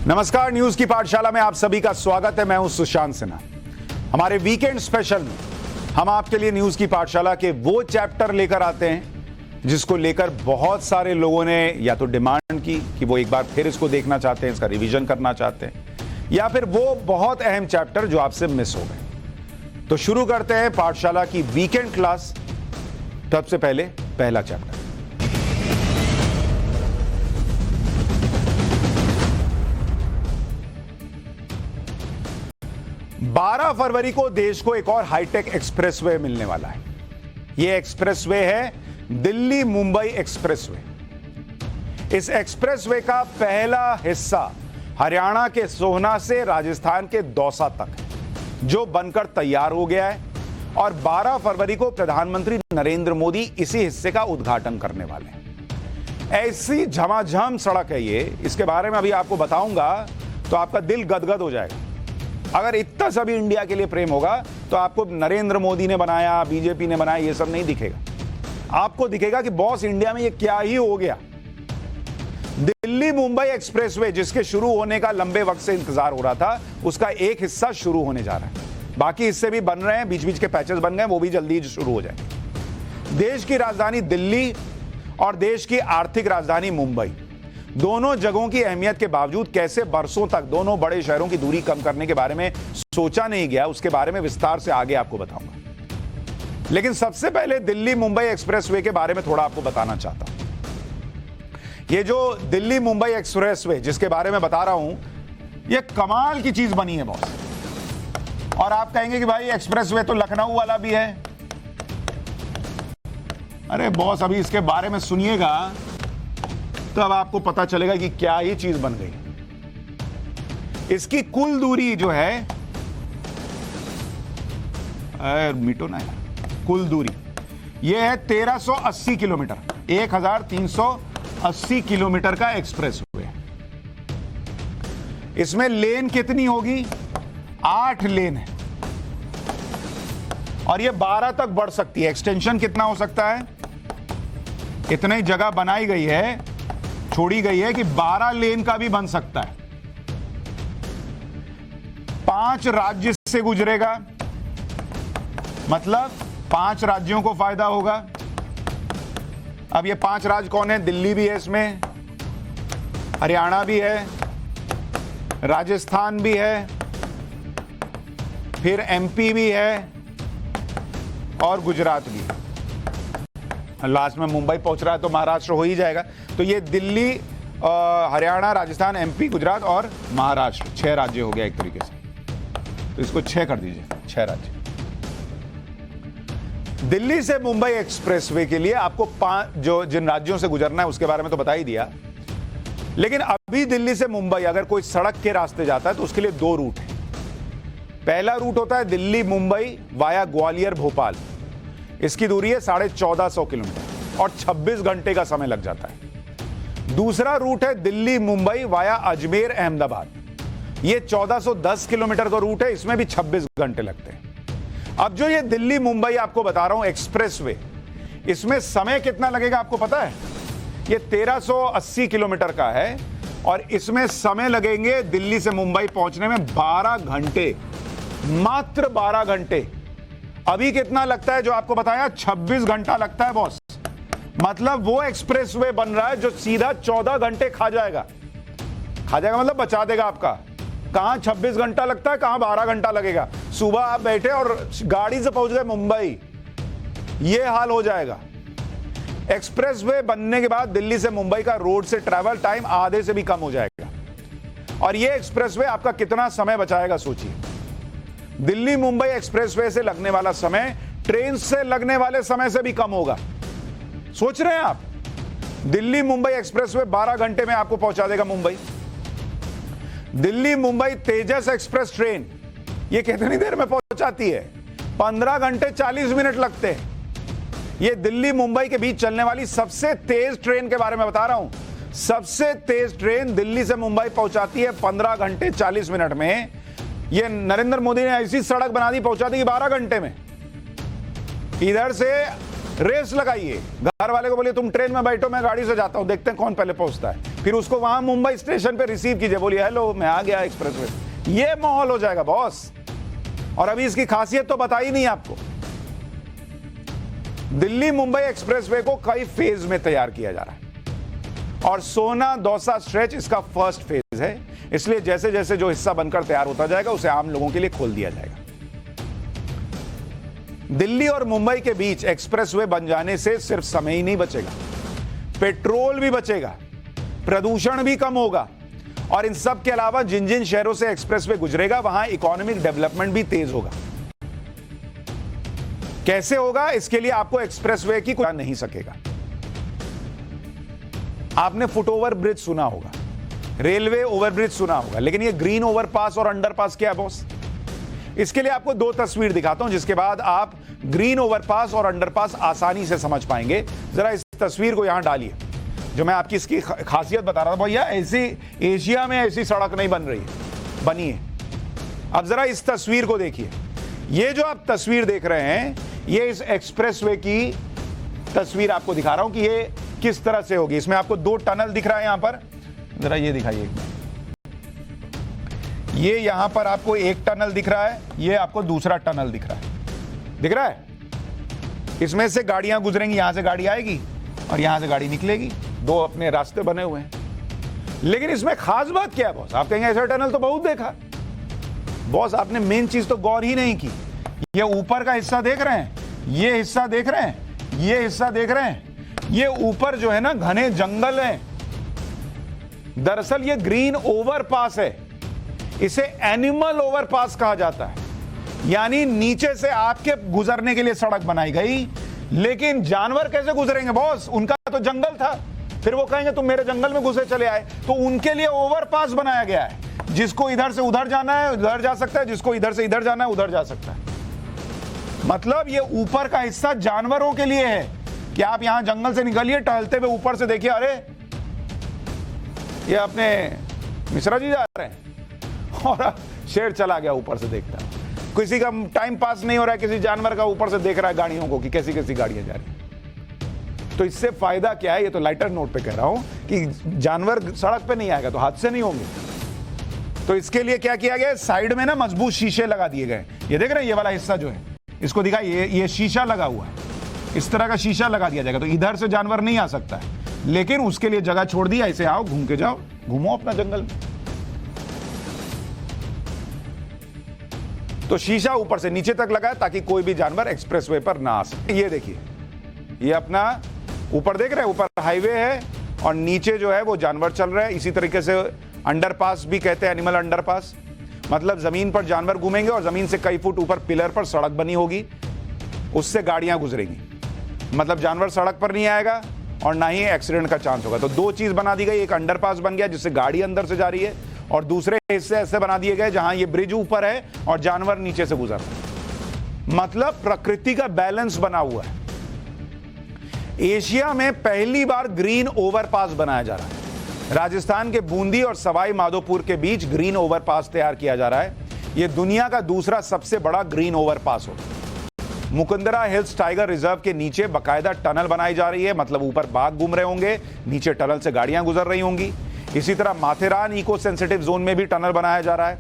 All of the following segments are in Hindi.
नमस्कार, न्यूज की पाठशाला में आप सभी का स्वागत है। मैं हूं सुशांत सिन्हा। हमारे वीकेंड स्पेशल में हम आपके लिए न्यूज की पाठशाला के वो चैप्टर लेकर आते हैं जिसको लेकर बहुत सारे लोगों ने या तो डिमांड की कि वो एक बार फिर इसको देखना चाहते हैं, इसका रिवीजन करना चाहते हैं, या फिर वो बहुत अहम चैप्टर जो आपसे मिस हो गए। तो शुरू करते हैं पाठशाला की वीकेंड क्लास। सबसे पहले पहला चैप्टर। 12 फरवरी को देश को एक और हाईटेक एक्सप्रेसवे मिलने वाला है। यह एक्सप्रेसवे है दिल्ली मुंबई एक्सप्रेसवे। इस एक्सप्रेसवे का पहला हिस्सा हरियाणा के सोहना से राजस्थान के दौसा तक है, जो बनकर तैयार हो गया है और 12 फरवरी को प्रधानमंत्री नरेंद्र मोदी इसी हिस्से का उद्घाटन करने वाले हैं। ऐसी झमाझम सड़क है ये, इसके बारे में अभी आपको बताऊंगा तो आपका दिल गदगद हो जाएगा। अगर इतना सभी इंडिया के लिए प्रेम होगा तो आपको नरेंद्र मोदी ने बनाया, बीजेपी ने बनाया, ये सब नहीं दिखेगा। आपको दिखेगा कि बॉस इंडिया में ये क्या ही हो गया। दिल्ली मुंबई एक्सप्रेसवे, जिसके शुरू होने का लंबे वक्त से इंतजार हो रहा था, उसका एक हिस्सा शुरू होने जा रहा है। बाकी हिस्से भी बन रहे हैं, बीच बीच के पैचेस बन गए, वो भी जल्दी शुरू हो जाएंगे। देश की राजधानी दिल्ली और देश की आर्थिक राजधानी मुंबई, दोनों जगहों की अहमियत के बावजूद कैसे बरसों तक दोनों बड़े शहरों की दूरी कम करने के बारे में सोचा नहीं गया, उसके बारे में विस्तार से आगे आपको बताऊंगा। लेकिन सबसे पहले दिल्ली मुंबई एक्सप्रेसवे के बारे में थोड़ा आपको बताना चाहता हूं। ये जो दिल्ली मुंबई एक्सप्रेसवे जिसके बारे में बता रहा हूं, ये कमाल की चीज बनी है बॉस। और आप कहेंगे कि भाई एक्सप्रेसवे तो लखनऊ वाला भी है। अरे बॉस, अभी इसके बारे में सुनिएगा तो अब आपको पता चलेगा कि क्या ही चीज बन गई। इसकी कुल दूरी जो है, मीटो ना है, कुल दूरी ये है 1380 किलोमीटर, 1380 किलोमीटर का एक्सप्रेस वे। इसमें लेन कितनी होगी? 8 लेन है और ये 12 तक बढ़ सकती है। एक्सटेंशन कितना हो सकता है? इतनी जगह बनाई गई है, छोड़ी गई है कि 12 लेन का भी बन सकता है। 5 राज्य से गुजरेगा, मतलब 5 राज्यों को फायदा होगा। अब ये 5 राज्य कौन है? दिल्ली भी है इसमें, हरियाणा भी है, राजस्थान भी है, फिर एमपी भी है और गुजरात भी है। लास्ट में मुंबई पहुंच रहा है तो महाराष्ट्र हो ही जाएगा। तो ये दिल्ली, हरियाणा, राजस्थान, एमपी, गुजरात और महाराष्ट्र, 6 राज्य हो गया एक तरीके से। तो इसको 6 कर दीजिए, 6 राज्य। दिल्ली से मुंबई एक्सप्रेसवे के लिए आपको 5 जिन राज्यों से गुजरना है उसके बारे में तो बता ही दिया। लेकिन अभी दिल्ली से मुंबई अगर कोई सड़क के रास्ते जाता है तो उसके लिए 2 रूट है। पहला रूट होता है दिल्ली मुंबई वाया ग्वालियर भोपाल। इसकी दूरी है 1450 किलोमीटर और 26 घंटे का समय लग जाता है। दूसरा रूट है दिल्ली मुंबई वाया अजमेर अहमदाबाद। ये 1410 किलोमीटर का रूट है, इसमें भी 26 घंटे लगते हैं। अब जो ये दिल्ली मुंबई आपको बता रहा हूं एक्सप्रेसवे, इसमें समय कितना लगेगा आपको पता है? ये 1380 किलोमीटर का है और इसमें समय लगेंगे दिल्ली से मुंबई पहुंचने में 12 घंटे, मात्र 12 घंटे। अभी कितना लगता है जो आपको बताया? 26 घंटा लगता है बॉस। मतलब वो एक्सप्रेसवे बन रहा है जो सीधा 14 घंटे खा जाएगा। खा जाएगा मतलब बचा देगा आपका। कहां 26 घंटा लगता है, कहां 12 घंटा लगेगा। सुबह आप बैठे और गाड़ी से पहुंच गए मुंबई, ये हाल हो जाएगा। एक्सप्रेसवे बनने के बाद दिल्ली से मुंबई का रोड से ट्रैवल टाइम आधे से भी कम हो जाएगा। और ये एक्सप्रेसवे आपका कितना समय बचाएगा सोचिए। दिल्ली मुंबई एक्सप्रेसवे से लगने वाला समय ट्रेन से लगने वाले समय से भी कम होगा। सोच रहे हैं आप? दिल्ली मुंबई एक्सप्रेसवे 12 घंटे में आपको पहुंचा देगा मुंबई। दिल्ली मुंबई तेजस एक्सप्रेस ट्रेन ये कितनी देर में पहुंचाती है? 15 घंटे 40 मिनट लगते हैं। ये दिल्ली मुंबई के बीच चलने वाली सबसे तेज ट्रेन के बारे में बता रहा हूं। सबसे तेज ट्रेन दिल्ली से मुंबई पहुंचाती है 15 घंटे 40 मिनट में। ये नरेंद्र मोदी ने ऐसी सड़क बना दी, पहुंचा दी 12 घंटे में। इधर से रेस लगाइए, घर वाले को बोलिए तुम ट्रेन में बैठो, मैं गाड़ी से जाता हूं, देखते हैं कौन पहले पहुंचता है, फिर उसको वहां मुंबई स्टेशन पे रिसीव कीजिए, बोलिए हेलो मैं आ गया एक्सप्रेसवे। ये माहौल हो जाएगा बॉस। और अभी इसकी खासियत तो बताई नहीं आपको। दिल्ली मुंबई एक्सप्रेसवे को कई फेज में तैयार किया जा रहा है और सोना दौसा स्ट्रेच इसका फर्स्ट फेज है, इसलिए जैसे जैसे जो हिस्सा बनकर तैयार होता जाएगा उसे आम लोगों के लिए खोल दिया जाएगा। दिल्ली और मुंबई के बीच एक्सप्रेसवे बन जाने से सिर्फ समय ही नहीं बचेगा, पेट्रोल भी बचेगा, प्रदूषण भी कम होगा और इन सब के अलावा जिन जिन शहरों से एक्सप्रेसवे गुजरेगा वहां इकोनॉमिक डेवलपमेंट भी तेज होगा। कैसे होगा, इसके लिए आपको एक्सप्रेसवे की कोई नहीं सकेगा। आपने फुटओवर ब्रिज सुना होगा, रेलवे ओवरब्रिज सुना होगा, लेकिन ये ग्रीन ओवरपास और अंडरपास क्या है बॉस? इसके लिए आपको दो तस्वीर दिखाता हूं जिसके बाद आप ग्रीन ओवरपास और अंडरपास आसानी से समझ पाएंगे। जरा इस तस्वीर को यहां डालिए, जो मैं आपकी इसकी खासियत बता रहा था। भैया ऐसी एशिया में ऐसी सड़क नहीं बन रही है, बनी है। अब जरा इस तस्वीर को देखिए। ये जो आप तस्वीर देख रहे हैं, ये इस एक्सप्रेसवे की तस्वीर आपको दिखा रहा हूं कि ये किस तरह से होगी। इसमें आपको दो टनल दिख रहा है यहां पर, जरा ये दिखाइए। ये यहां पर आपको एक टनल दिख रहा है, ये आपको दूसरा टनल दिख रहा है, दिख रहा है? इसमें से गाड़ियां गुजरेंगी, यहां से गाड़ी आएगी और यहां से गाड़ी निकलेगी, दो अपने रास्ते बने हुए हैं। लेकिन इसमें खास बात क्या है बॉस? आप कहेंगे ऐसा टनल तो बहुत देखा। बॉस आपने मेन चीज तो गौर ही नहीं की। ये ऊपर का हिस्सा देख रहे हैं, ये हिस्सा देख रहे हैं, ये हिस्सा देख रहे हैं, ये ऊपर जो है ना घने जंगल है। दरअसल ये ग्रीन ओवरपास है, इसे एनिमल ओवरपास कहा जाता है। यानी नीचे से आपके गुजरने के लिए सड़क बनाई गई, लेकिन जानवर कैसे गुजरेंगे बॉस? उनका तो जंगल था, फिर वो कहेंगे तुम मेरे जंगल में घुसे चले आए, तो उनके लिए ओवरपास बनाया गया है। जिसको इधर से उधर जाना है उधर जा सकता है, जिसको इधर से इधर जाना है उधर जा सकता है। मतलब ये ऊपर का हिस्सा जानवरों के लिए है कि आप यहां जंगल से निकलिए, टहलते हुए ऊपर से देखिए, अरे ये अपने मिश्रा जी जा रहे हैं और शेर चला गया ऊपर से देखता है। किसी का टाइम पास नहीं हो रहा है, किसी जानवर का ऊपर से देख रहा है गाड़ियों को कि कैसी कैसी गाड़ियां जा रही हैं। तो इससे फायदा क्या है? ये तो लाइटर नोट पे कह रहा हूं कि जानवर सड़क पे नहीं आएगा तो हादसे नहीं होंगे। तो इसके लिए क्या किया गया? साइड में ना मजबूत शीशे लगा दिए गए। ये देख रहे हैं, ये वाला हिस्सा जो है, इसको दिखाइए, ये शीशा लगा हुआ है। इस तरह का शीशा लगा दिया जाएगा तो इधर से जानवर नहीं आ सकता है, लेकिन उसके लिए जगह छोड़ दी। ऐसे आओ, घूम के जाओ, घूमो अपना जंगल में। तो शीशा ऊपर से नीचे तक लगा है ताकि कोई भी जानवर एक्सप्रेसवे पर ना आ सके। ये देखिए, ये अपना ऊपर देख रहे हैं, ऊपर हाईवे है और नीचे जो है वो जानवर चल रहे हैं। इसी तरीके से अंडरपास भी कहते हैं, एनिमल अंडरपास। मतलब जमीन पर जानवर घूमेंगे और जमीन से कई फुट ऊपर पिलर पर सड़क बनी होगी, उससे गाड़ियां गुजरेंगी। मतलब जानवर सड़क पर नहीं आएगा और ना ही एक्सीडेंट का चांस होगा। तो दो चीज बना दी गई, एक अंडरपास बन गया जिससे गाड़ी अंदर से जा रही है, और दूसरे हिस्से ऐसे बना दिए गए जहां ये ब्रिज ऊपर है और जानवर नीचे से गुजर रहे हैं। मतलब प्रकृति का बैलेंस बना हुआ है। एशिया में पहली बार ग्रीन ओवरपास बनाया जा रहा है। राजस्थान के बूंदी और सवाई माधोपुर के बीच ग्रीन ओवरपास तैयार किया जा रहा है। यह दुनिया का दूसरा सबसे बड़ा ग्रीन ओवरपास होगा। मुकुंदरा हिल्स टाइगर रिजर्व के नीचे बाकायदा टनल बनाई जा रही है, मतलब ऊपर बाघ घूम रहे होंगे, नीचे टनल से गाड़ियां गुजर रही होंगी। इसी तरह माथेरान इको सेंसिटिव जोन में भी टनल बनाया जा रहा है।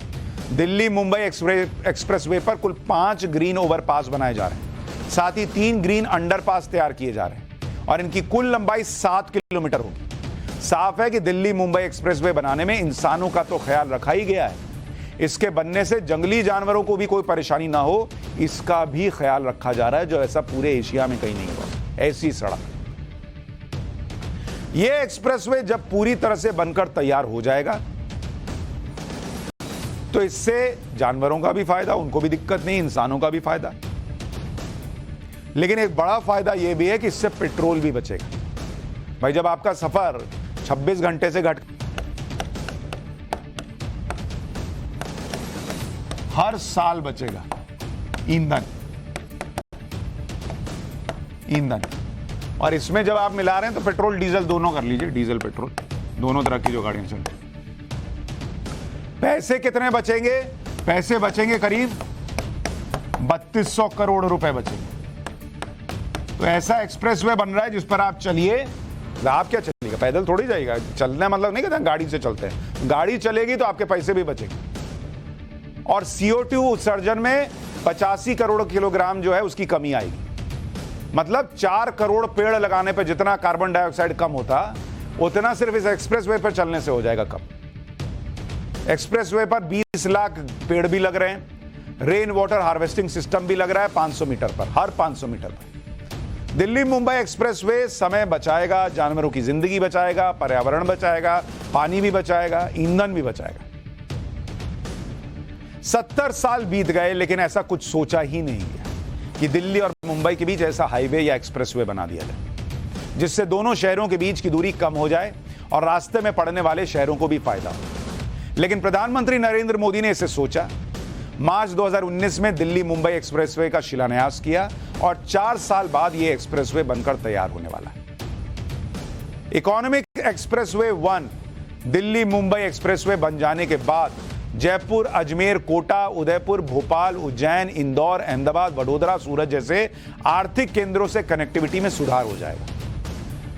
दिल्ली मुंबई एक्सप्रेसवे पर कुल 5 ग्रीन ओवरपास बनाए जा रहे हैं, साथ ही 3 ग्रीन अंडरपास तैयार किए जा रहे हैं और इनकी कुल लंबाई 7 किलोमीटर होगी। साफ है कि दिल्ली मुंबई एक्सप्रेसवे बनाने में इंसानों का तो ख्याल रखा ही गया है, इसके बनने से जंगली जानवरों को भी कोई परेशानी ना हो, इसका भी ख्याल रखा जा रहा है, जो ऐसा पूरे एशिया में कहीं नहीं हुआ। ऐसी सड़क, यह एक्सप्रेसवे जब पूरी तरह से बनकर तैयार हो जाएगा तो इससे जानवरों का भी फायदा, उनको भी दिक्कत नहीं, इंसानों का भी फायदा। लेकिन एक बड़ा फायदा यह भी है कि इससे पेट्रोल भी बचेगा। भाई जब आपका सफर 26 घंटे से घट, हर साल बचेगा ईंधन। और इसमें जब आप मिला रहे हैं तो पेट्रोल डीजल दोनों कर लीजिए, डीजल पेट्रोल दोनों तरह की जो गाड़ियां चल रही। पैसे कितने बचेंगे? पैसे बचेंगे करीब 3200 करोड़ रुपए बचेंगे। तो ऐसा एक्सप्रेसवे बन रहा है जिस पर आप चलिए, आप क्या चलिएगा, पैदल थोड़ी जाएगा, चलना मतलब नहीं कहते गाड़ी से चलते हैं, गाड़ी चलेगी तो आपके पैसे भी बचेंगे। और CO2 उत्सर्जन में 85 करोड़ किलोग्राम जो है उसकी कमी आएगी। मतलब 4 करोड़ पेड़ लगाने पर जितना कार्बन डाइऑक्साइड कम होता, उतना सिर्फ इस एक्सप्रेसवे पर चलने से हो जाएगा कम। एक्सप्रेसवे पर 20 लाख पेड़ भी लग रहे हैं, रेन वाटर हार्वेस्टिंग सिस्टम भी लग रहा है 500 मीटर पर, हर 500 मीटर पर। दिल्ली मुंबई एक्सप्रेसवे समय बचाएगा, जानवरों की जिंदगी बचाएगा, पर्यावरण बचाएगा, पानी भी बचाएगा, ईंधन भी बचाएगा। 70 साल बीत गए लेकिन ऐसा कुछ सोचा ही नहीं गया कि दिल्ली और मुंबई के बीच ऐसा हाईवे या एक्सप्रेसवे बना दिया जाए जिससे दोनों शहरों के बीच की दूरी कम हो जाए और रास्ते में पड़ने वाले शहरों को भी फायदा हो। लेकिन प्रधानमंत्री नरेंद्र मोदी ने इसे सोचा, मार्च 2019 में दिल्ली मुंबई एक्सप्रेसवे का शिलान्यास किया और 4 साल बाद यह एक्सप्रेसवे बनकर तैयार होने वाला है। Economic expressway 1 Delhi Mumbai expressway बन जाने के बाद जयपुर, अजमेर, कोटा, उदयपुर, भोपाल, उज्जैन, इंदौर, अहमदाबाद, वडोदरा, सूरत जैसे आर्थिक केंद्रों से कनेक्टिविटी में सुधार हो जाएगा।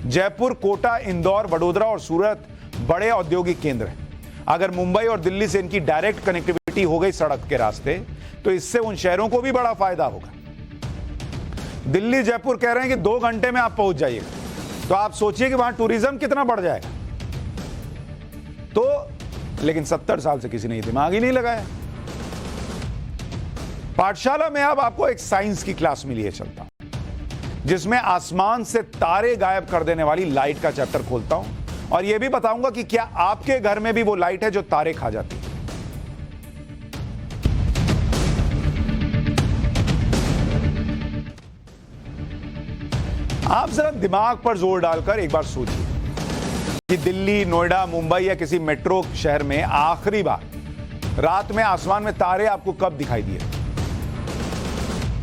जयपुर, कोटा, इंदौर, वडोदरा और सूरत बड़े औद्योगिक केंद्र हैं। अगर मुंबई और दिल्ली से इनकी डायरेक्ट कनेक्टिविटी हो गई सड़क के रास्ते, तो इससे उन शहरों को भी बड़ा फायदा होगा। दिल्ली जयपुर कह रहे हैं कि 2 घंटे में आप पहुंच जाइएगा, तो आप सोचिए कि वहां टूरिज्म कितना बढ़ जाएगा। तो लेकिन 70 साल से किसी ने दिमाग ही नहीं लगाया। पाठशाला में अब आपको एक साइंस की क्लास मिली है, चलता हूं, जिसमें आसमान से तारे गायब कर देने वाली लाइट का चैप्टर खोलता हूं और यह भी बताऊंगा कि क्या आपके घर में भी वो लाइट है जो तारे खा जाती है। आप जरा दिमाग पर जोर डालकर एक बार सोचिए कि दिल्ली, नोएडा, मुंबई या किसी मेट्रो शहर में आखिरी बार रात में आसमान में तारे आपको कब दिखाई दिए?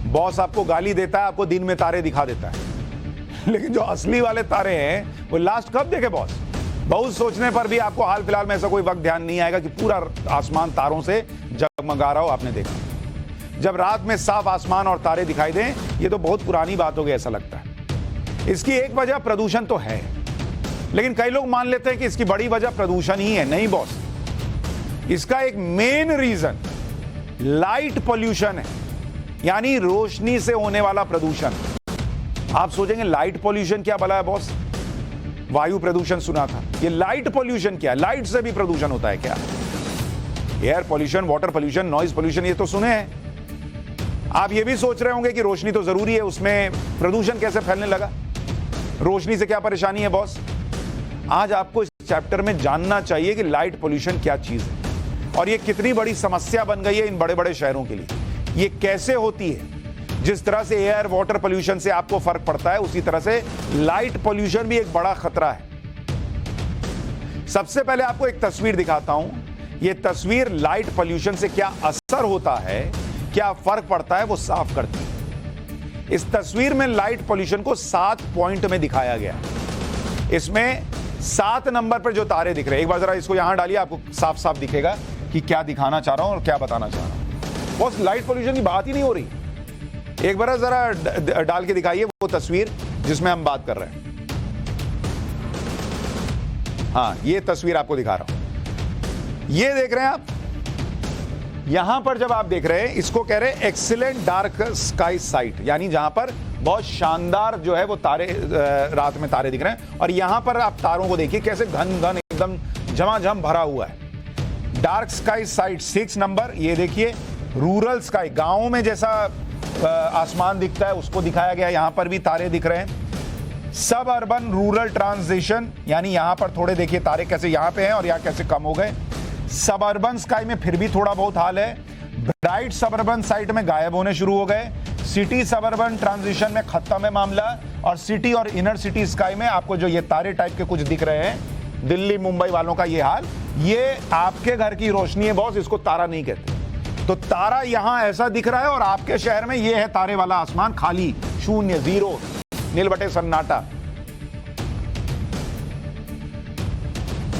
बॉस आपको गाली देता है, आपको दिन में तारे दिखा देता है, लेकिन जो असली वाले तारे हैं वो लास्ट कब देखे बॉस? बहुत सोचने पर भी आपको हाल फिलहाल में ऐसा कोई वक्त ध्यान नहीं आएगा कि पूरा आसमान तारों से जगमगा रहा हो, आपने देखा। जब रात में साफ आसमान और तारे दिखाई दें, ये तो बहुत पुरानी बात हो गई ऐसा लगता है। इसकी एक वजह प्रदूषण तो है, लेकिन कई लोग मान लेते हैं कि इसकी बड़ी वजह प्रदूषण ही है। नहीं बॉस, इसका एक मेन रीजन लाइट पॉल्यूशन है, यानी रोशनी से होने वाला प्रदूषण। आप सोचेंगे लाइट पॉल्यूशन क्या भला है बॉस? वायु प्रदूषण सुना था, ये लाइट पॉल्यूशन क्या है? लाइट से भी प्रदूषण होता है क्या? Air pollution, water pollution, noise pollution, ये तो सुने हैं। आप ये भी सोच रहे होंगे कि रोशनी तो जरूरी है, उसमें प्रदूषण कैसे फैलने लगा? रोशनी से क्या परेशानी है बॉस? आज आपको इस चैप्टर में जानना चाहिए कि लाइट पॉल्यूशन क्या चीज है और ये कितनी बड़ी समस्या बन गई है इन बड़े बड़े शहरों के लिए। ये कैसे होती है? जिस तरह से एयर वाटर पॉल्यूशन से आपको फर्क पड़ता है, उसी तरह से लाइट पॉल्यूशन भी एक बड़ा खतरा है। सबसे पहले आपको एक तस्वीर दिखाता हूं। यह तस्वीर लाइट पॉल्यूशन से क्या असर होता है, क्या फर्क पड़ता है, वो साफ करती है। इस तस्वीर में लाइट पॉल्यूशन को 7 पॉइंट में दिखाया गया। इसमें 7 नंबर पर जो तारे दिख रहे हैं, एक बार जरा इसको यहां डालिए, आपको साफ साफ दिखेगा कि क्या दिखाना चाह रहा हूं और क्या बताना चाह रहा हूं। बस लाइट पॉल्यूशन की बात ही नहीं हो रही। एक बार जरा डाल के दिखाइए वो तस्वीर जिसमें हम बात कर रहे हैं। हाँ, ये तस्वीर आपको दिखा रहा हूं। ये देख रहे हैं आप, यहां पर जब आप देख रहे हैं, इसको कह रहे हैं एक्सीलेंट डार्क स्काई साइट, यानी जहां पर बहुत शानदार जो है वो तारे, रात में तारे दिख रहे हैं। और यहां पर आप तारों को देखिए कैसे घन घन एकदम झमाझम भरा हुआ है। डार्क स्काई साइट 6 नंबर, ये देखिए रूरल स्काई, गांवों में जैसा आसमान दिखता है उसको दिखाया गया। यहां पर भी तारे दिख रहे हैं। सब अर्बन रूरल ट्रांजिशन, यानी यहां पर थोड़े देखिए तारे कैसे यहां पे हैं और यहां कैसे कम हो गए। सब अर्बन स्काई में फिर भी थोड़ा बहुत हाल है। ब्राइट सबअर्बन साइट में गायब होने शुरू हो गए। सिटी सबअर्बन ट्रांजिशन में खत्म है मामला। और सिटी और इनर सिटी स्काई में आपको जो ये तारे टाइप के कुछ दिख रहे हैं, दिल्ली मुंबई वालों का ये हाल, ये आपके घर की रोशनी है बॉस, इसको तारा नहीं कहते। तो तारा यहां ऐसा दिख रहा है और आपके शहर में ये है तारे वाला आसमान, खाली, शून्य, जीरो, नीलबटे सन्नाटा।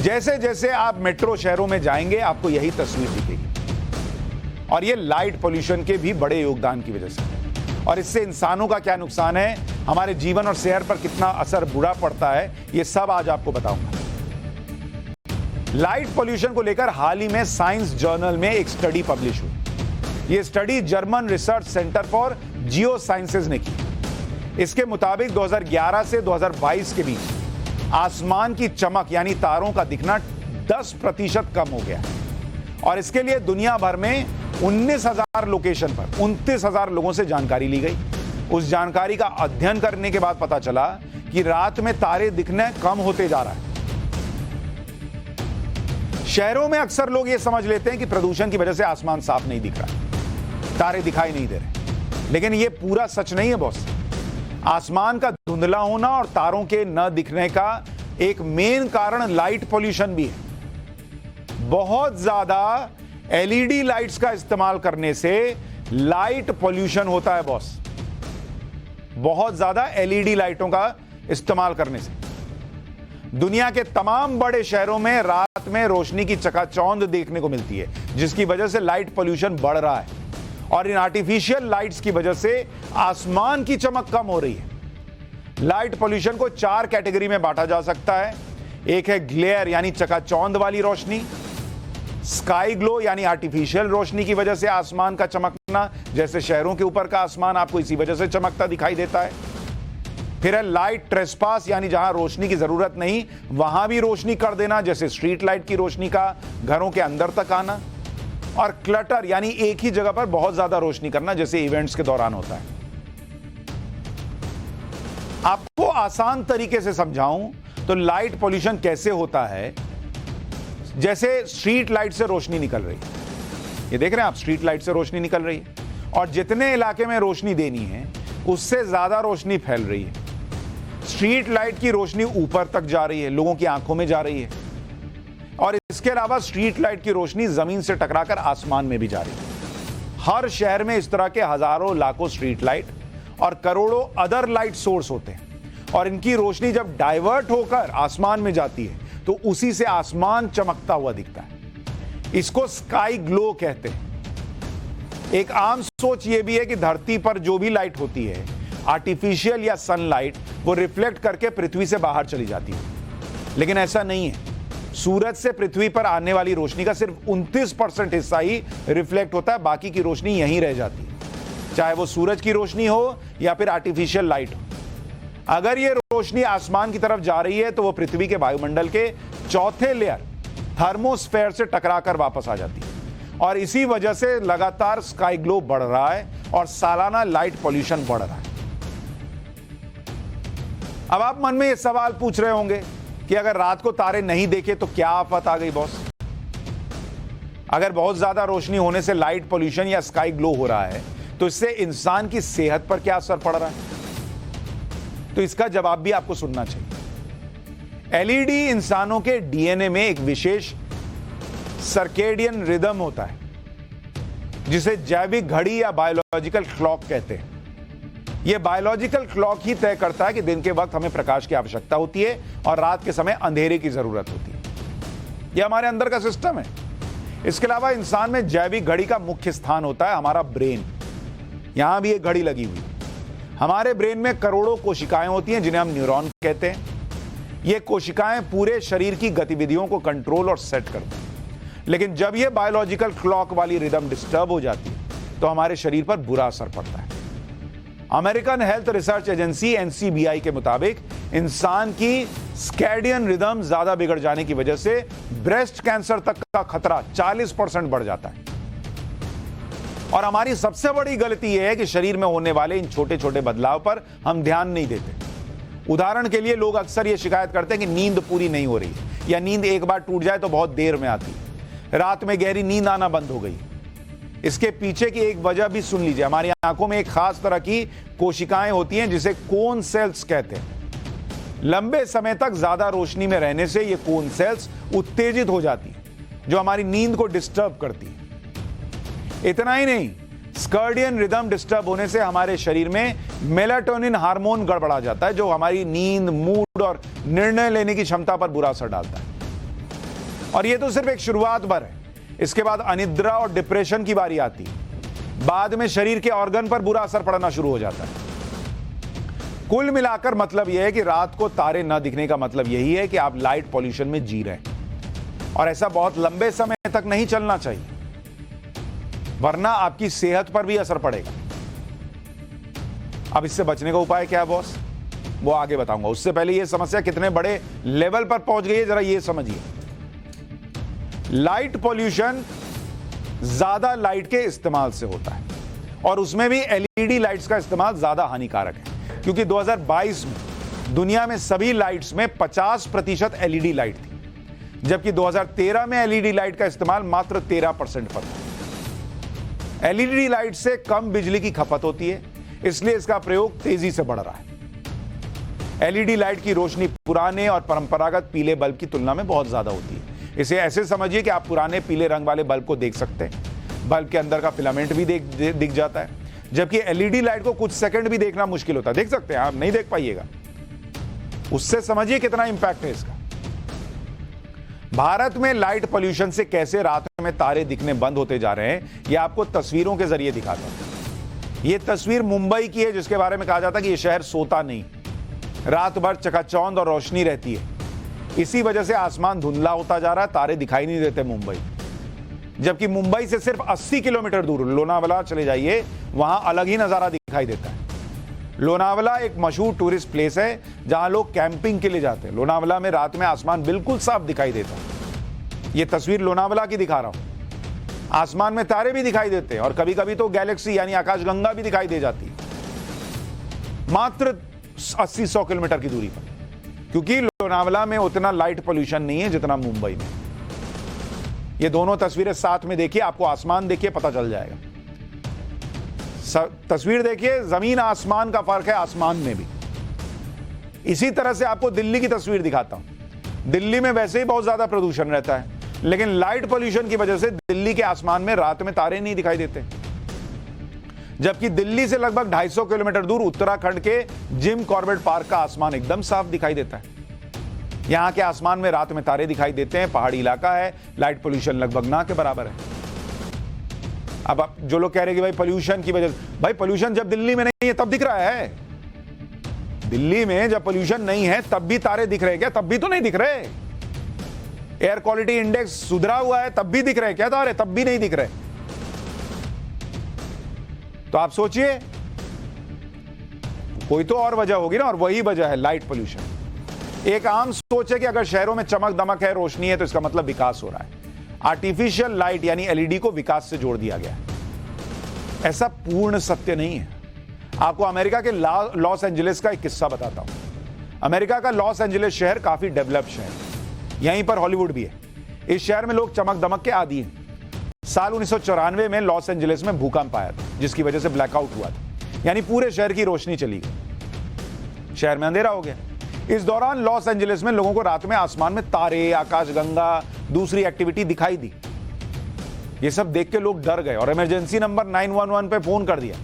जैसे जैसे आप मेट्रो शहरों में जाएंगे आपको यही तस्वीर दिखेगी। और ये लाइट पोल्यूशन के भी बड़े योगदान की वजह से। और इससे इंसानों का क्या नुकसान है? हमारे जीवन और सेहत पर कितना असर बुरा पड़ता है, ये सब आज आपको बताऊंगा। लाइट पोल्यूशन को लेकर हाल ही में साइंस जर्नल में एक स्टडी पब्लिश हुई। यह study German research centre for Jio sciences ने की। इसके मुताबिक 2011 से 2022 के बीच आसमान की चमक यानी तारों का दिखना 10% कम हो गया और इसके लिए दुनिया भर में 19,000 लोकेशन पर 29,000 लोगों से जानकारी ली गई। उस जानकारी का अध्ययन करने के बाद पता चला कि रात में तारे दिखने कम होते जा रहा है। शहरों में अक्सर लोग यह समझ लेते हैं कि प्रदूषण की वजह से आसमान साफ नहीं दिख रहा, तारे दिखाई नहीं दे रहे, लेकिन यह पूरा सच नहीं है बॉस। आसमान का धुंधला होना और तारों के न दिखने का एक मेन कारण लाइट पोल्यूशन भी है। बहुत ज्यादा एलईडी लाइट्स का इस्तेमाल करने से लाइट पोल्यूशन होता है बॉस। बहुत ज्यादा एलईडी लाइटों का इस्तेमाल करने से दुनिया के तमाम बड़े शहरों में रात में रोशनी की चकाचौंध देखने को मिलती है, जिसकी वजह से लाइट पोल्यूशन बढ़ रहा है और इन आर्टिफिशियल लाइट्स की वजह से आसमान की चमक कम हो रही है। लाइट पोल्यूशन को 4 कैटेगरी में बांटा जा सकता है। एक है ग्लेयर यानी चकाचौंध वाली रोशनी, स्काई ग्लो यानी आर्टिफिशियल रोशनी की वजह से आसमान का चमकना, जैसे शहरों के ऊपर का आसमान आपको इसी वजह से चमकता दिखाई देता है। फिर है लाइट ट्रेसपास यानी जहां रोशनी की जरूरत नहीं वहां भी रोशनी कर देना, जैसे स्ट्रीट लाइट की रोशनी का घरों के अंदर तक आना। और क्लटर यानी एक ही जगह पर बहुत ज्यादा रोशनी करना, जैसे इवेंट्स के दौरान होता है। आपको आसान तरीके से समझाऊं तो लाइट पोल्यूशन कैसे होता है। जैसे स्ट्रीट लाइट से रोशनी निकल रही है, ये देख रहे हैं आप, स्ट्रीट लाइट से रोशनी निकल रही है और जितने इलाके में रोशनी देनी है उससे ज्यादा रोशनी फैल रही है। स्ट्रीट लाइट की रोशनी ऊपर तक जा रही है, लोगों की आंखों में जा रही है और इसके अलावा स्ट्रीट लाइट की रोशनी जमीन से टकराकर आसमान में भी जा रही है। हर शहर में इस तरह के हजारों लाखों स्ट्रीट लाइट और करोड़ों अदर लाइट सोर्स होते हैं और इनकी रोशनी जब डाइवर्ट होकर आसमान में जाती है तो उसी से आसमान चमकता हुआ दिखता है। इसको स्काई ग्लो कहते हैं। एक आम सोच यह भी है कि धरती पर जो भी लाइट होती है, आर्टिफिशियल या सनलाइट, वो रिफ्लेक्ट करके पृथ्वी से बाहर चली जाती है, लेकिन ऐसा नहीं है। सूरज से पृथ्वी पर आने वाली रोशनी का सिर्फ 29% हिस्सा ही रिफ्लेक्ट होता है, बाकी की रोशनी यहीं रह जाती है, चाहे वो सूरज की रोशनी हो या फिर आर्टिफिशियल लाइट हो। अगर ये रोशनी आसमान की तरफ जा रही है तो वो पृथ्वी के वायुमंडल के चौथे लेयर थर्मोस्फेयर से टकराकर वापस आ जाती है और इसी वजह से लगातार स्काई ग्लो बढ़ रहा है और सालाना लाइट पोल्यूशन बढ़ रहा है। अब आप मन में ये सवाल पूछ रहे होंगे कि अगर रात को तारे नहीं देखे तो क्या आफत आ गई बॉस। अगर बहुत ज्यादा रोशनी होने से लाइट पोल्यूशन या स्काई ग्लो हो रहा है तो इससे इंसान की सेहत पर क्या असर पड़ रहा है, तो इसका जवाब भी आपको सुनना चाहिए। एलईडी इंसानों के डीएनए में एक विशेष सर्केडियन रिदम होता है जिसे जैविक घड़ी या बायोलॉजिकल क्लॉक कहते हैं। यह बायोलॉजिकल क्लॉक ही तय करता है कि दिन के वक्त हमें प्रकाश की आवश्यकता होती है और रात के समय अंधेरे की जरूरत होती है। यह हमारे अंदर का सिस्टम है। इसके अलावा इंसान में जैविक घड़ी का मुख्य स्थान होता है हमारा ब्रेन। यहां भी एक घड़ी लगी हुई है। हमारे ब्रेन में करोड़ों कोशिकाएं होती हैं जिन्हें हम न्यूरॉन कहते हैं। ये कोशिकाएं पूरे शरीर की गतिविधियों को कंट्रोल और सेट करती हैं। लेकिन जब ये बायोलॉजिकल क्लॉक वाली रिदम डिस्टर्ब हो जाती है तो हमारे शरीर पर बुरा असर पड़ता है। American health research agency NCBI के मुताबिक इंसान की स्कैडियन रिदम ज्यादा बिगड़ जाने की वजह से ब्रेस्ट कैंसर तक का खतरा 40% बढ़ जाता है। और हमारी सबसे बड़ी गलती यह है कि शरीर में होने वाले इन छोटे छोटे बदलाव पर हम ध्यान नहीं देते। उदाहरण के लिए लोग अक्सर यह शिकायत करते हैं कि नींद पूरी नहीं हो रही है या नींद एक बार टूट जाए तो बहुत देर में आती है, रात में गहरी नींद आना बंद हो गई। इसके पीछे की एक वजह भी सुन लीजिए। हमारी आंखों में एक खास तरह की कोशिकाएं होती हैं जिसे कोन सेल्स कहते हैं। लंबे समय तक ज्यादा रोशनी में रहने से ये कोन सेल्स उत्तेजित हो जाती हैं जो हमारी नींद को डिस्टर्ब करती है। इतना ही नहीं, सर्केडियन रिदम डिस्टर्ब होने से हमारे शरीर में मेलाटोनिन हार्मोन गड़बड़ा जाता है जो हमारी नींद, मूड और निर्णय लेने की क्षमता पर बुरा असर डालता है। और यह तो सिर्फ एक शुरुआत भर है। इसके बाद अनिद्रा और डिप्रेशन की बारी आती है। बाद में शरीर के ऑर्गन पर बुरा असर पड़ना शुरू हो जाता है। कुल मिलाकर मतलब यह है कि रात को तारे न दिखने का मतलब यही है कि आप लाइट पॉल्यूशन में जी रहे हैं, और ऐसा बहुत लंबे समय तक नहीं चलना चाहिए, वरना आपकी सेहत पर भी असर पड़ेगा। अब इससे बचने का उपाय क्या है बॉस, वो आगे बताऊंगा। उससे पहले ये समस्या कितने बड़े लेवल पर पहुंच गई है जरा ये समझिए। लाइट पॉल्यूशन ज्यादा लाइट के इस्तेमाल से होता है, और उसमें भी एलईडी लाइट्स का इस्तेमाल ज्यादा हानिकारक है, क्योंकि 2022 में दुनिया में सभी लाइट्स में 50% एलईडी लाइट थी, जबकि 2013 में एलईडी लाइट का इस्तेमाल मात्र 13% पर था। एलईडी लाइट से कम बिजली की खपत होती है, इसलिए इसका प्रयोग तेजी से बढ़ रहा है। एलईडी लाइट की रोशनी पुराने और परंपरागत पीले बल्ब की तुलना में बहुत ज्यादा होती है। इसे ऐसे समझिए कि आप पुराने पीले रंग वाले बल्ब को देख सकते हैं, बल्ब के अंदर का फिलामेंट भी दिख जाता है, जबकि एलईडी लाइट को कुछ सेकंड भी देखना मुश्किल होता है। देख सकते हैं आप, नहीं देख पाइएगा। उससे समझिए कितना इंपैक्ट है इसका। भारत में लाइट पॉल्यूशन से कैसे रात में तारे दिखने बंद होते जा रहे हैं, यह आपको तस्वीरों के जरिए दिखाता हूं। यह तस्वीर मुंबई की है, जिसके बारे में कहा जाता है कि यह शहर सोता नहीं, रात भर चकाचौंध और रोशनी रहती है। इसी वजह से आसमान धुंधला होता जा रहा है, तारे दिखाई नहीं देते मुंबई। जबकि मुंबई से सिर्फ 80 किलोमीटर दूर लोनावला चले जाइए, वहां अलग ही नजारा दिखाई देता है। लोनावला एक मशहूर टूरिस्ट प्लेस है जहां लोग कैंपिंग के लिए जाते हैं। लोनावला में रात में आसमान बिल्कुल साफ दिखाई देता है। यह तस्वीर लोनावला की दिखा रहा हूं। आसमान में तारे भी दिखाई देते हैं, और कभी कभी तो गैलेक्सी यानी आकाशगंगा भी दिखाई दे जाती है, मात्र 80-100 किलोमीटर की दूरी पर, क्योंकि लोनावला में उतना लाइट पोल्यूशन नहीं है जितना मुंबई में। ये दोनों तस्वीरें साथ में देखिए, आपको आसमान देखिए पता चल जाएगा। तस्वीर देखिए, जमीन आसमान का फर्क है आसमान में भी। इसी तरह से आपको दिल्ली की तस्वीर दिखाता हूं। दिल्ली में वैसे ही बहुत ज्यादा प्रदूषण रहता है, लेकिन लाइट पोल्यूशन की वजह से दिल्ली के आसमान में रात में तारे नहीं दिखाई देते। जबकि दिल्ली से लगभग 250 किलोमीटर दूर उत्तराखंड के जिम कॉर्बेट पार्क का आसमान एकदम साफ दिखाई देता है। यहां के आसमान में रात में तारे दिखाई देते हैं, पहाड़ी इलाका है, लाइट पोल्यूशन लगभग ना के बराबर है। अब आप जो लोग कह रहे हैं कि भाई पोल्यूशन की वजह से, भाई पोल्यूशन जब दिल्ली में नहीं है तब दिख रहा है। दिल्ली में जब पोल्यूशन नहीं है तब भी तारे दिख रहे हैं क्या? तब भी तो नहीं दिख रहे। एयर क्वालिटी इंडेक्स सुधरा हुआ है तब भी दिख रहे हैं क्या तारे? तब भी नहीं दिख रहे। तो आप सोचिए, कोई तो और वजह होगी ना, और वही वजह है लाइट पोल्यूशन। एक आम सोच है कि अगर शहरों में चमक दमक है, रोशनी है, तो इसका मतलब विकास हो रहा है। आर्टिफिशियल लाइट यानी एलईडी को विकास से जोड़ दिया गया है। ऐसा पूर्ण सत्य नहीं है। आपको अमेरिका के लॉस एंजलिस का एक किस्सा बताता हूं। अमेरिका का लॉस एंजलिस शहर काफी डेवलप शहर है, यहीं पर हॉलीवुड भी है। इस शहर में लोग चमक दमक के आदी हैं। साल 1994 में लॉस एंजलिस में भूकंप आया था, जिसकी वजह से ब्लैकआउट हुआ था, यानी पूरे शहर की रोशनी चली गई, शहर में अंधेरा हो गया। इस दौरान लॉस एंजलिस में लोगों को रात में आसमान में तारे, आकाशगंगा, दूसरी एक्टिविटी दिखाई दी। ये सब देख के लोग डर गए और इमरजेंसी नंबर 911 पे फोन कर दिया।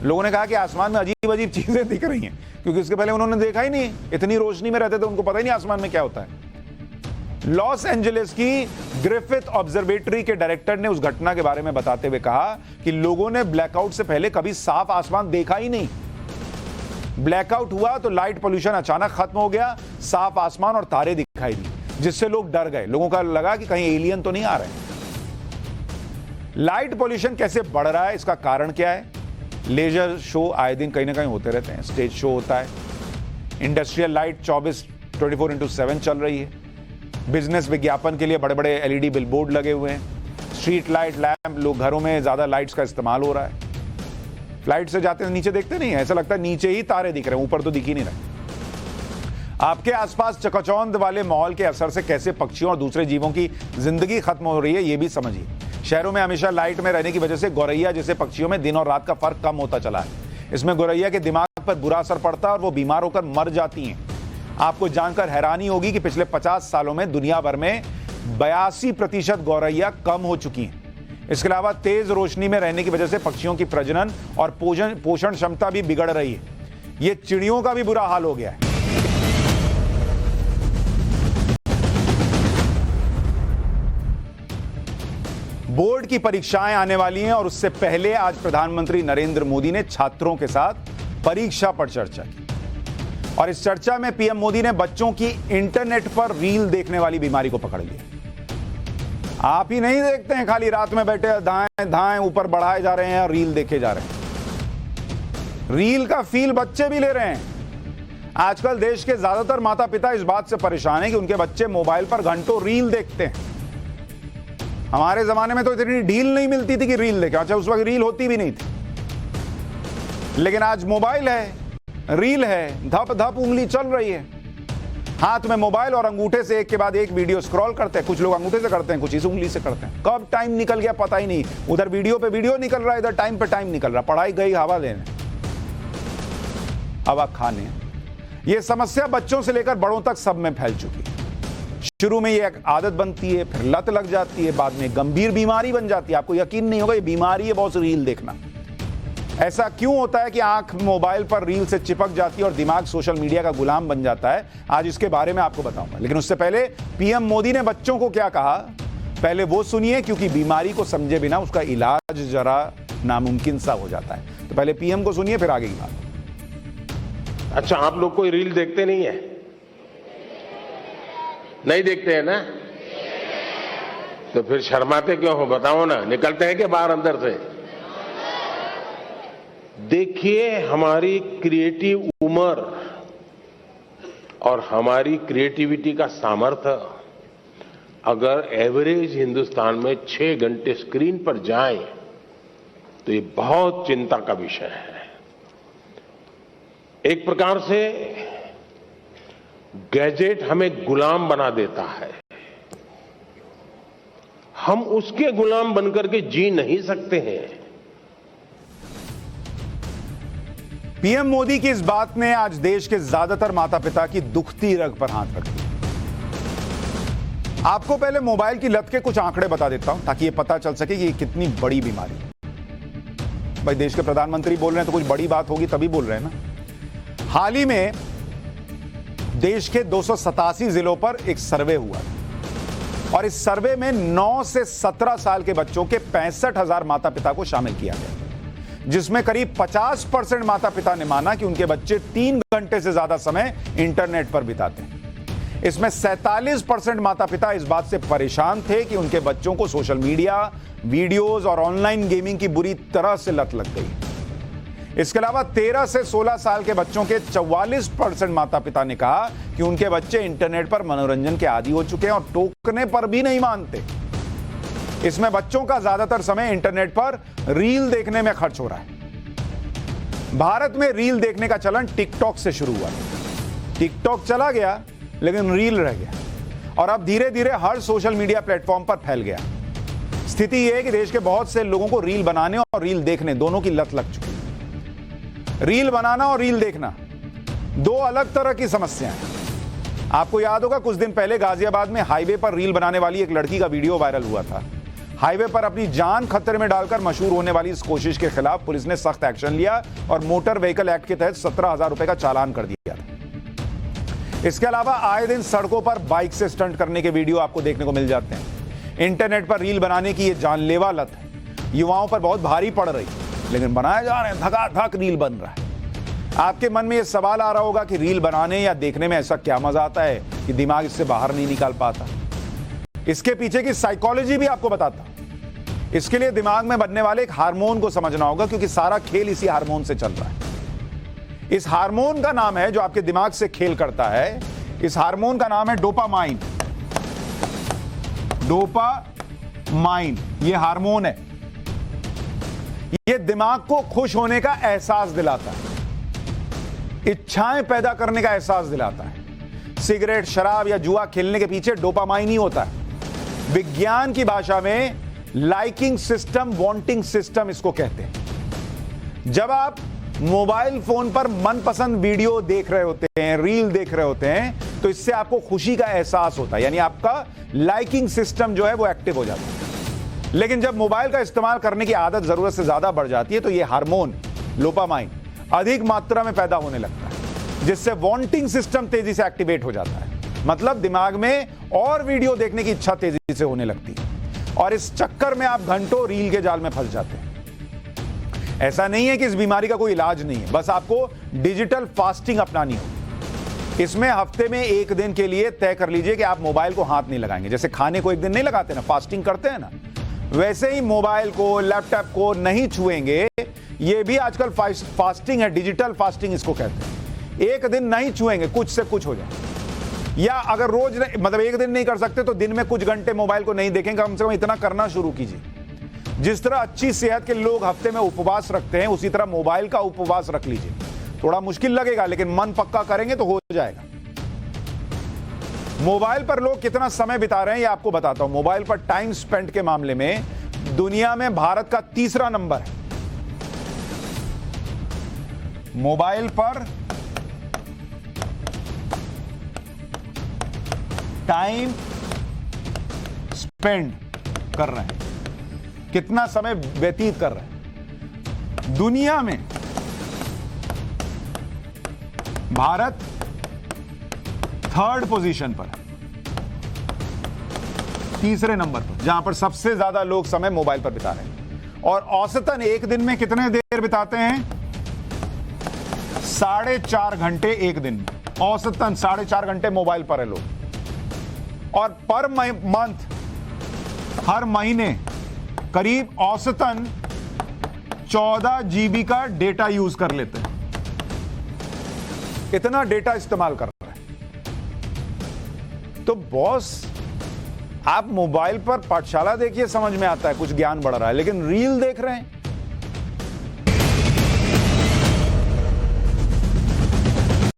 लोगों ने कहा कि आसमान में अजीब अजीब चीजें दिख रही हैं, क्योंकि इसके पहले उन्होंने देखा ही नहीं, इतनी रोशनी में रहते थे, उनको पता ही नहीं आसमान में क्या होता है। लॉस एंजलिस की ग्रिफिथ ऑब्जर्वेटरी के डायरेक्टर ने उस घटना के बारे में बताते हुए कहा कि लोगों ने ब्लैकआउट से पहले कभी साफ आसमान देखा ही नहीं। ब्लैकआउट हुआ तो लाइट पोल्यूशन अचानक खत्म हो गया, साफ आसमान और तारे दिखाई दी, जिससे लोग डर गए। लोगों का लगा कि कहीं एलियन तो नहीं आ रहे। लाइट पोल्यूशन कैसे बढ़ रहा है, इसका कारण क्या है? लेजर शो आए दिन कहीं ना कहीं होते रहते हैं, स्टेज शो होता है, इंडस्ट्रियल लाइट 24/7 चल रही है, बिजनेस विज्ञापन के लिए बड़े बड़े एलईडी बिलबोर्ड लगे हुए हैं, स्ट्रीट लाइट, लैंप, लोग घरों में ज्यादा लाइट्स का इस्तेमाल हो रहा है। फ्लाइट से जाते हैं नीचे देखते नहीं है, ऐसा लगता है नीचे ही तारे दिख रहे हैं, ऊपर तो दिख ही नहीं रहे। आपके आसपास चकाचौंध वाले माहौल के असर से कैसे पक्षियों और दूसरे जीवों की जिंदगी खत्म हो रही है, यह भी समझिए। शहरों में हमेशा लाइट में रहने की वजह से गौरैया जैसे पक्षियों में दिन और रात का फर्क कम होता चला है। इसमें गौरैया के दिमाग पर बुरा असर पड़ता है और वो बीमार होकर मर जाती हैं। आपको जानकर हैरानी होगी कि पिछले 50 सालों में दुनिया भर में 82% गौरैया कम हो चुकी हैं। इसके अलावा तेज रोशनी में रहने की वजह से पक्षियों की प्रजनन और पोषण क्षमता भी बिगड़ रही है। ये चिड़ियों का भी बुरा हाल हो गया है। बोर्ड की परीक्षाएं आने वाली हैं और उससे पहले आज प्रधानमंत्री नरेंद्र मोदी ने छात्रों के साथ परीक्षा पर चर्चा की। और इस चर्चा में पीएम मोदी ने बच्चों की इंटरनेट पर रील देखने वाली बीमारी को पकड़ लिया। आप ही नहीं देखते हैं, खाली रात में बैठे धाएं धाएं ऊपर बढ़ाए जा रहे हैं और रील देखे जा रहे हैं। रील का फील बच्चे भी ले रहे हैं। आजकल देश के ज्यादातर माता पिता इस बात से परेशान हैं कि उनके बच्चे मोबाइल पर घंटों रील देखते हैं। हमारे जमाने में तो इतनी ढील नहीं मिलती थी कि रील देखें। अच्छा, उस वक्त रील होती भी नहीं थी, लेकिन आज मोबाइल है, रील है, धप धप उंगली चल रही है। हाथ में मोबाइल और अंगूठे से एक के बाद एक वीडियो स्क्रॉल करते हैं। कुछ लोग अंगूठे से करते हैं, कुछ इस उंगली से करते हैं। कब टाइम निकल गया पता ही नहीं। उधर वीडियो पे वीडियो निकल रहा है, इधर टाइम पे टाइम निकल रहा है। पढ़ाई गई हवा लेने, हवा खाने। यह समस्या बच्चों से लेकर बड़ों तक सब में फैल चुकी है। शुरू में ये एक आदत बनती है, फिर लत लग जाती है, बाद में गंभीर बीमारी बन जाती है। आपको यकीन नहीं होगा, ये बीमारी है बहुत रील देखना। ऐसा क्यों होता है कि आंख मोबाइल पर रील से चिपक जाती है और दिमाग सोशल मीडिया का गुलाम बन जाता है? आज इसके बारे में आपको बताऊंगा, लेकिन उससे पहले पीएम मोदी ने बच्चों को क्या कहा, पहले वो सुनिए, क्योंकि बीमारी को समझे बिना उसका इलाज जरा नामुमकिन सा हो जाता है। तो पहले पीएम को सुनिए, फिर आगे की बात। अच्छा, आप लोग कोई रील देखते नहीं है? नहीं देखते हैं ना? तो फिर शर्माते क्यों हो? बताओ ना, निकलते हैं कि बाहर अंदर से? देखिए, हमारी क्रिएटिव उम्र और हमारी क्रिएटिविटी का सामर्थ्य अगर एवरेज हिंदुस्तान में 6 घंटे स्क्रीन पर जाए तो ये बहुत चिंता का विषय है। एक प्रकार से गैजेट हमें गुलाम बना देता है। हम उसके गुलाम बनकर के जी नहीं सकते हैं। पीएम मोदी की इस बात ने आज देश के ज्यादातर माता पिता की दुखती रग पर हाथ रख दिया। आपको पहले मोबाइल की लत के कुछ आंकड़े बता देता हूं, ताकि ये पता चल सके कि ये कितनी बड़ी बीमारी है। भाई, देश के प्रधानमंत्री बोल रहे हैं तो कुछ बड़ी बात होगी तभी बोल रहे हैं ना। हाल ही में देश के 287 जिलों पर एक सर्वे हुआ और इस सर्वे में 9 से 17 साल के बच्चों के 65,000 माता पिता को शामिल किया गया, जिसमें करीब 50% माता पिता ने माना कि उनके बच्चे 3 घंटे से ज्यादा समय इंटरनेट पर बिताते हैं। इसमें 47% माता पिता इस बात से परेशान थे कि उनके बच्चों को सोशल मीडिया, वीडियोस और ऑनलाइन गेमिंग की बुरी तरह से लत लग गई। इसके अलावा 13 से 16 साल के बच्चों के 44% माता पिता ने कहा कि उनके बच्चे इंटरनेट पर मनोरंजन के आदी हो चुके हैं और टोकने पर भी नहीं मानते। इसमें बच्चों का ज्यादातर समय इंटरनेट पर रील देखने में खर्च हो रहा है। भारत में रील देखने का चलन टिकटॉक से शुरू हुआ। टिकटॉक चला गया, लेकिन रील रह गया और अब धीरे धीरे हर सोशल मीडिया प्लेटफॉर्म पर फैल गया। स्थिति यह है कि देश के बहुत से लोगों को रील बनाने और रील देखने दोनों की लत लग चुकी है। रील बनाना और रील देखना दो अलग तरह की समस्याएं हैं। आपको याद होगा, कुछ दिन पहले गाजियाबाद में हाईवे पर रील बनाने वाली एक लड़की का वीडियो वायरल हुआ था। हाईवे पर अपनी जान खतरे में डालकर मशहूर होने वाली इस कोशिश के खिलाफ पुलिस ने सख्त एक्शन लिया और मोटर व्हीकल एक्ट के तहत 17,000 रुपए का चालान कर दिया था। इसके अलावा आए दिन सड़कों पर बाइक से स्टंट करने के वीडियो आपको देखने को मिल जाते हैं। इंटरनेट पर रील बनाने की यह जानलेवा लत युवाओं पर बहुत भारी पड़ रही है, लेकिन बनाए जा रहे हैं, धकाधक रील बन रहा है। आपके मन में यह सवाल आ रहा होगा कि रील बनाने या देखने में ऐसा क्या मजा आता है कि दिमाग इससे बाहर नहीं निकाल पाता। इसके पीछे की साइकोलॉजी भी आपको बताता हूं। इसके लिए दिमाग में बनने वाले एक हार्मोन को समझना होगा, क्योंकि सारा खेल इसी हार्मोन से चल रहा है। इस हार्मोन का नाम है, जो आपके दिमाग से खेल करता है, इस हार्मोन का नाम है डोपामाइन। डोपामाइन ये हार्मोन है। ये दिमाग को खुश होने का एहसास दिलाता है, इच्छाएं पैदा करने का एहसास दिलाता है। सिगरेट, शराब या जुआ खेलने के पीछे डोपामाइन ही होता है। विज्ञान की भाषा में लाइकिंग सिस्टम, वांटिंग सिस्टम इसको कहते हैं। जब आप मोबाइल फोन पर मनपसंद वीडियो देख रहे होते हैं, रील देख रहे होते हैं, तो इससे आपको खुशी का एहसास होता है, यानी आपका लाइकिंग सिस्टम जो है वो एक्टिव हो जाता है। लेकिन जब मोबाइल का इस्तेमाल करने की आदत जरूरत से ज्यादा बढ़ जाती है, तो यह हार्मोन डोपामाइन अधिक मात्रा में पैदा होने लगता है, जिससे वांटिंग सिस्टम तेजी से एक्टिवेट हो जाता है। मतलब दिमाग में और वीडियो देखने की इच्छा तेजी से होने लगती है और इस चक्कर में आप घंटों रील के जाल में फंस जाते हैं। ऐसा नहीं है कि इस बीमारी का कोई इलाज नहीं है, बस आपको डिजिटल फास्टिंग अपनानी होगी। इसमें हफ्ते में एक दिन के लिए तय कर लीजिए कि आप मोबाइल को हाथ नहीं लगाएंगे। जैसे खाने को एक दिन नहीं लगाते ना, फास्टिंग करते हैं ना, वैसे ही मोबाइल को, लैपटॉप को नहीं छुएंगे। ये भी आजकल फास्टिंग है, डिजिटल फास्टिंग इसको कहते हैं। एक दिन नहीं छुएंगे, कुछ से कुछ हो जाए। या अगर रोज मतलब एक दिन नहीं कर सकते तो दिन में कुछ घंटे मोबाइल को नहीं देखेंगे, कम से कम इतना करना शुरू कीजिए। जिस तरह अच्छी सेहत के लोग हफ्ते में उपवास रखते हैं, उसी तरह मोबाइल का उपवास रख लीजिए। थोड़ा मुश्किल लगेगा, लेकिन मन पक्का करेंगे तो हो जाएगा। मोबाइल पर लोग कितना समय बिता रहे हैं ये आपको बताता हूं। मोबाइल पर टाइम स्पेंड के मामले में दुनिया में भारत का तीसरा नंबर है। मोबाइल पर टाइम स्पेंड कर रहे हैं, कितना समय व्यतीत कर रहे हैं। दुनिया में भारत थर्ड पोजीशन पर है, तीसरे नंबर पर, जहां पर सबसे ज्यादा लोग समय मोबाइल पर बिता रहे हैं। और औसतन एक दिन में कितने देर बिताते हैं? 4.5 घंटे एक दिन में। औसतन 4.5 घंटे मोबाइल पर है लोग। और पर मंथ, हर महीने करीब औसतन 14 GB का डेटा यूज कर लेते हैं। इतना डेटा इस्तेमाल कर रहे हैं। तो बॉस, आप मोबाइल पर पाठशाला देखिए, समझ में आता है, कुछ ज्ञान बढ़ रहा है, लेकिन रील देख रहे हैं।